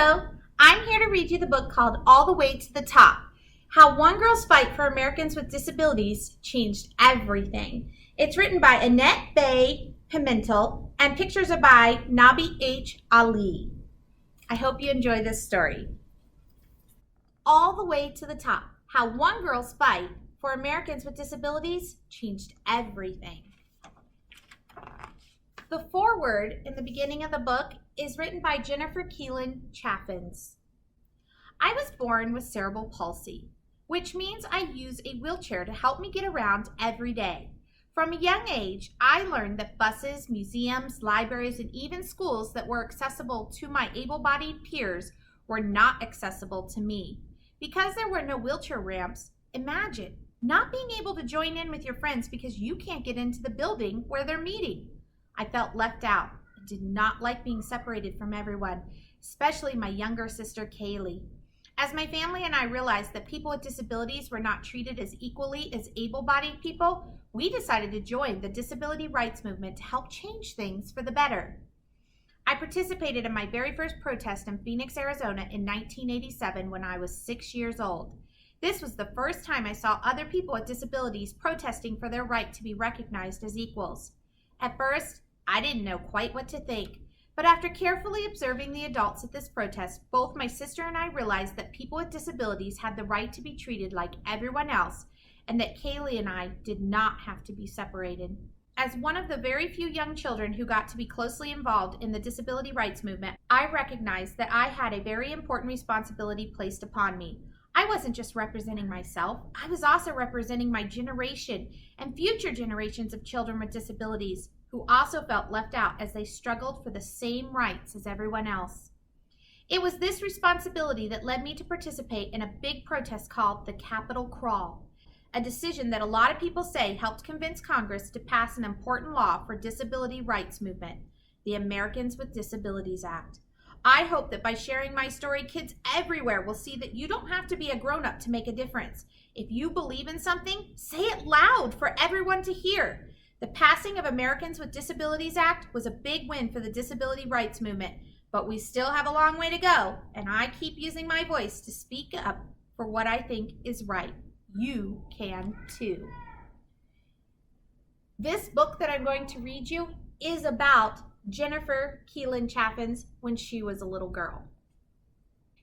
Hello, I'm here to read you the book called All the Way to the Top, How One Girl's Fight for Americans with Disabilities Changed Everything. It's written by Annette Bay Pimentel and pictures are by Nabi H. Ali. I hope you enjoy this story. All the Way to the Top, How One Girl's Fight for Americans with Disabilities Changed Everything. The foreword in the beginning of the book is written by Jennifer Keelan Chaffins. I was born with cerebral palsy, which means I use a wheelchair to help me get around every day. From a young age, I learned that buses, museums, libraries, and even schools that were accessible to my able-bodied peers were not accessible to me. Because there were no wheelchair ramps, imagine not being able to join in with your friends because you can't get into the building where they're meeting. I felt left out and did not like being separated from everyone, especially my younger sister, Kaylee. As my family and I realized that people with disabilities were not treated as equally as able-bodied people, we decided to join the disability rights movement to help change things for the better. I participated in my very first protest in Phoenix, Arizona in 1987 when I was 6 years old. This was the first time I saw other people with disabilities protesting for their right to be recognized as equals. At first, I didn't know quite what to think, but after carefully observing the adults at this protest, both my sister and I realized that people with disabilities had the right to be treated like everyone else, and that Kaylee and I did not have to be separated. As one of the very few young children who got to be closely involved in the disability rights movement, I recognized that I had a very important responsibility placed upon me. I wasn't just representing myself, I was also representing my generation and future generations of children with disabilities who also felt left out as they struggled for the same rights as everyone else. It was this responsibility that led me to participate in a big protest called the Capitol Crawl, a decision that a lot of people say helped convince Congress to pass an important law for disability rights movement, the Americans with Disabilities Act. I hope that by sharing my story, kids everywhere will see that you don't have to be a grown-up to make a difference. If you believe in something, say it loud for everyone to hear. The passing of Americans with Disabilities Act was a big win for the disability rights movement, but we still have a long way to go, and I keep using my voice to speak up for what I think is right. You can too. This book that I'm going to read you is about Jennifer Keelan Chaffins when she was a little girl.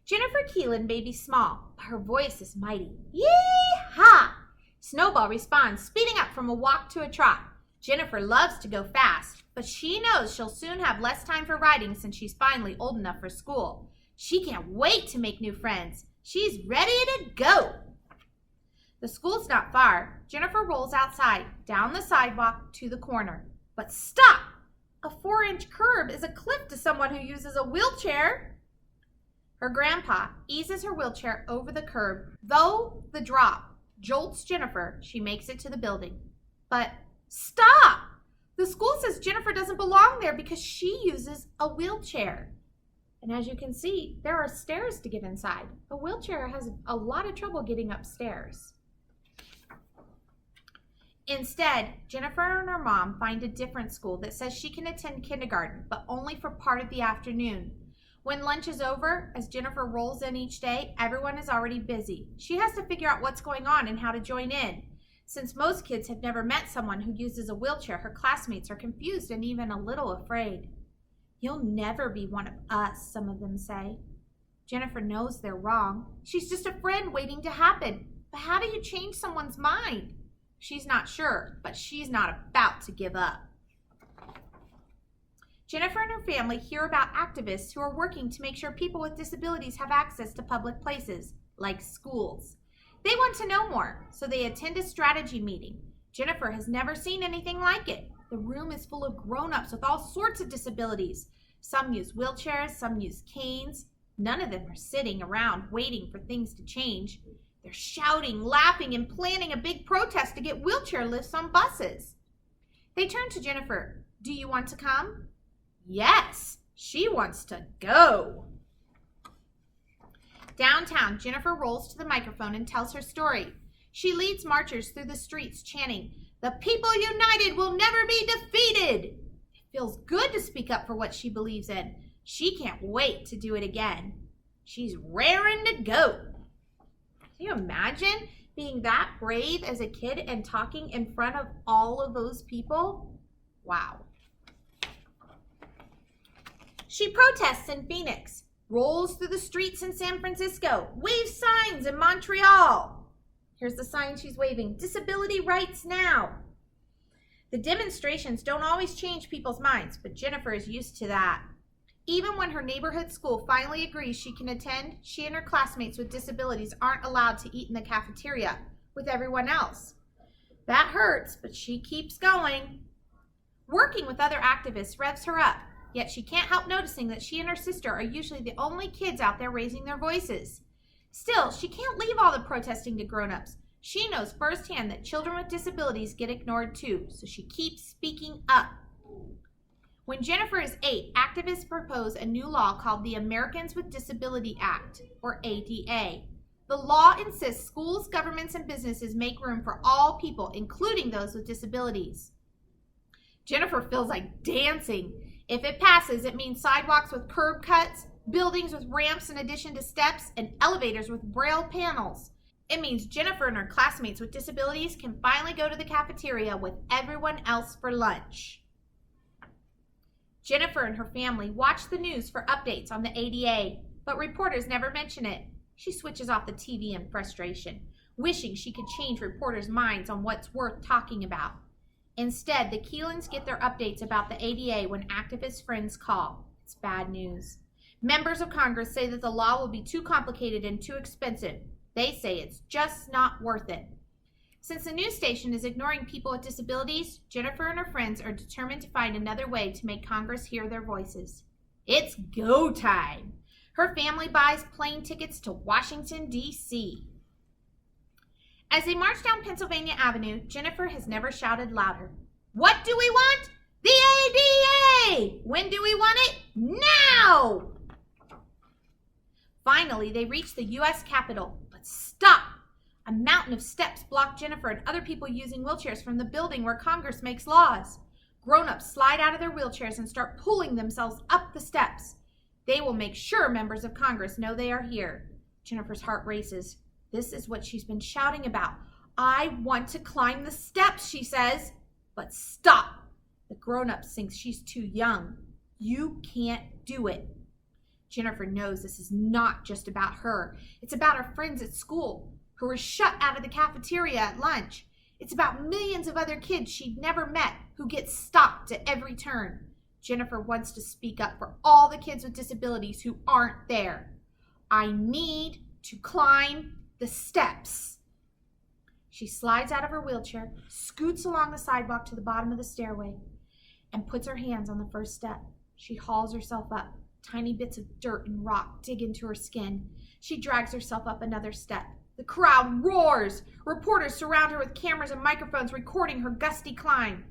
Jennifer Keelan may be small, but her voice is mighty. Yee-haw! Snowball responds, speeding up from a walk to a trot. Jennifer loves to go fast, but she knows she'll soon have less time for riding since she's finally old enough for school. She can't wait to make new friends. She's ready to go. The school's not far. Jennifer rolls outside, down the sidewalk to the corner. But stop! A 4-inch curb is a cliff to someone who uses a wheelchair. Her grandpa eases her wheelchair over the curb. Though the drop jolts Jennifer, she makes it to the building. But stop! The school says Jennifer doesn't belong there because she uses a wheelchair. And as you can see, there are stairs to get inside. A wheelchair has a lot of trouble getting upstairs. Instead, Jennifer and her mom find a different school that says she can attend kindergarten, but only for part of the afternoon. When lunch is over, as Jennifer rolls in each day, everyone is already busy. She has to figure out what's going on and how to join in. Since most kids have never met someone who uses a wheelchair, her classmates are confused and even a little afraid. You'll never be one of us, some of them say. Jennifer knows they're wrong. She's just a friend waiting to happen. But how do you change someone's mind? She's not sure, but she's not about to give up. Jennifer and her family hear about activists who are working to make sure people with disabilities have access to public places, like schools. They want to know more, so they attend a strategy meeting. Jennifer has never seen anything like it. The room is full of grown-ups with all sorts of disabilities. Some use wheelchairs, some use canes. None of them are sitting around waiting for things to change. They're shouting, laughing, and planning a big protest to get wheelchair lifts on buses. They turn to Jennifer. Do you want to come? Yes, she wants to go. Downtown, Jennifer rolls to the microphone and tells her story. She leads marchers through the streets chanting, "The people united will never be defeated." It feels good to speak up for what she believes in. She can't wait to do it again. She's raring to go. Can you imagine being that brave as a kid and talking in front of all of those people? Wow. She protests in Phoenix, rolls through the streets in San Francisco, waves signs in Montreal. Here's the sign she's waving: Disability Rights Now. The demonstrations don't always change people's minds, but Jennifer is used to that. Even when her neighborhood school finally agrees she can attend, she and her classmates with disabilities aren't allowed to eat in the cafeteria with everyone else. That hurts, but she keeps going. Working with other activists revs her up, yet she can't help noticing that she and her sister are usually the only kids out there raising their voices. Still, she can't leave all the protesting to grown-ups. She knows firsthand that children with disabilities get ignored too, so she keeps speaking up. When Jennifer is 8, activists propose a new law called the Americans with Disability Act, or ADA. The law insists schools, governments, and businesses make room for all people, including those with disabilities. Jennifer feels like dancing. If it passes, it means sidewalks with curb cuts, buildings with ramps in addition to steps, and elevators with braille panels. It means Jennifer and her classmates with disabilities can finally go to the cafeteria with everyone else for lunch. Jennifer and her family watch the news for updates on the ADA, but reporters never mention it. She switches off the TV in frustration, wishing she could change reporters' minds on what's worth talking about. Instead, the Keelans get their updates about the ADA when activist friends call. It's bad news. Members of Congress say that the law will be too complicated and too expensive. They say it's just not worth it. Since the news station is ignoring people with disabilities, Jennifer and her friends are determined to find another way to make Congress hear their voices. It's go time. Her family buys plane tickets to Washington, D.C. As they march down Pennsylvania Avenue, Jennifer has never shouted louder. What do we want? The ADA! When do we want it? Now! Finally, they reach the U.S. Capitol, but stop! A mountain of steps block Jennifer and other people using wheelchairs from the building where Congress makes laws. Grown-ups slide out of their wheelchairs and start pulling themselves up the steps. They will make sure members of Congress know they are here. Jennifer's heart races. This is what she's been shouting about. I want to climb the steps, she says. But stop! The grown-up thinks she's too young. You can't do it. Jennifer knows this is not just about her. It's about her friends at school, who were shut out of the cafeteria at lunch. It's about millions of other kids she'd never met who get stopped at every turn. Jennifer wants to speak up for all the kids with disabilities who aren't there. I need to climb the steps. She slides out of her wheelchair, scoots along the sidewalk to the bottom of the stairway, and puts her hands on the first step. She hauls herself up. Tiny bits of dirt and rock dig into her skin. She drags herself up another step. The crowd roars. Reporters surround her with cameras and microphones recording her gusty climb.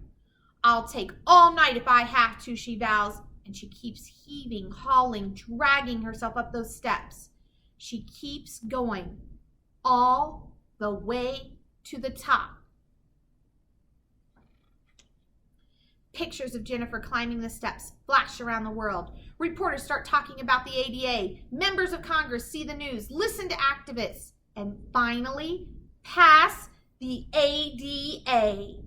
I'll take all night if I have to, she vows, and she keeps heaving, hauling, dragging herself up those steps. She keeps going all the way to the top. Pictures of Jennifer climbing the steps flash around the world. Reporters start talking about the ADA. Members of Congress see the news, listen to activists, and finally pass the ADA.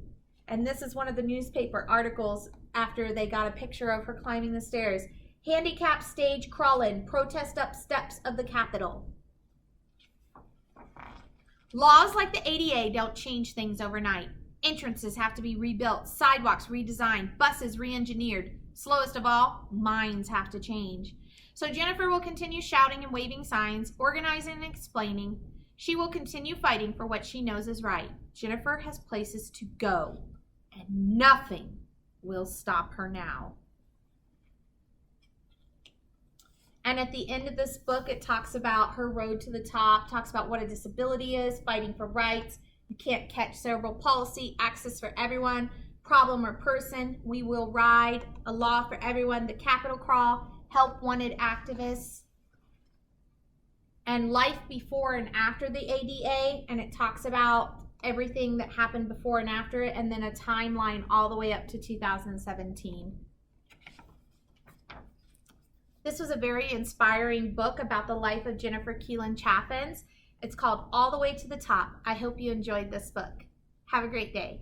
And this is one of the newspaper articles after they got a picture of her climbing the stairs. Handicap stage crawl-in, protest up steps of the Capitol. Laws like the ADA don't change things overnight. Entrances have to be rebuilt, sidewalks redesigned, buses re-engineered. Slowest of all, minds have to change. So Jennifer will continue shouting and waving signs, organizing and explaining. She will continue fighting for what she knows is right. Jennifer has places to go, and nothing will stop her now. And at the end of this book, it talks about her road to the top, talks about what a disability is, fighting for rights. You can't catch cerebral palsy, access for everyone, problem or person, we will ride, a law for everyone, the Capitol crawl, help wanted activists, and life before and after the ADA. And it talks about everything that happened before and after it, and then a timeline all the way up to 2017. This was a very inspiring book about the life of Jennifer Keelan Chaffins. It's called All the Way to the Top. I hope you enjoyed this book. Have a great day.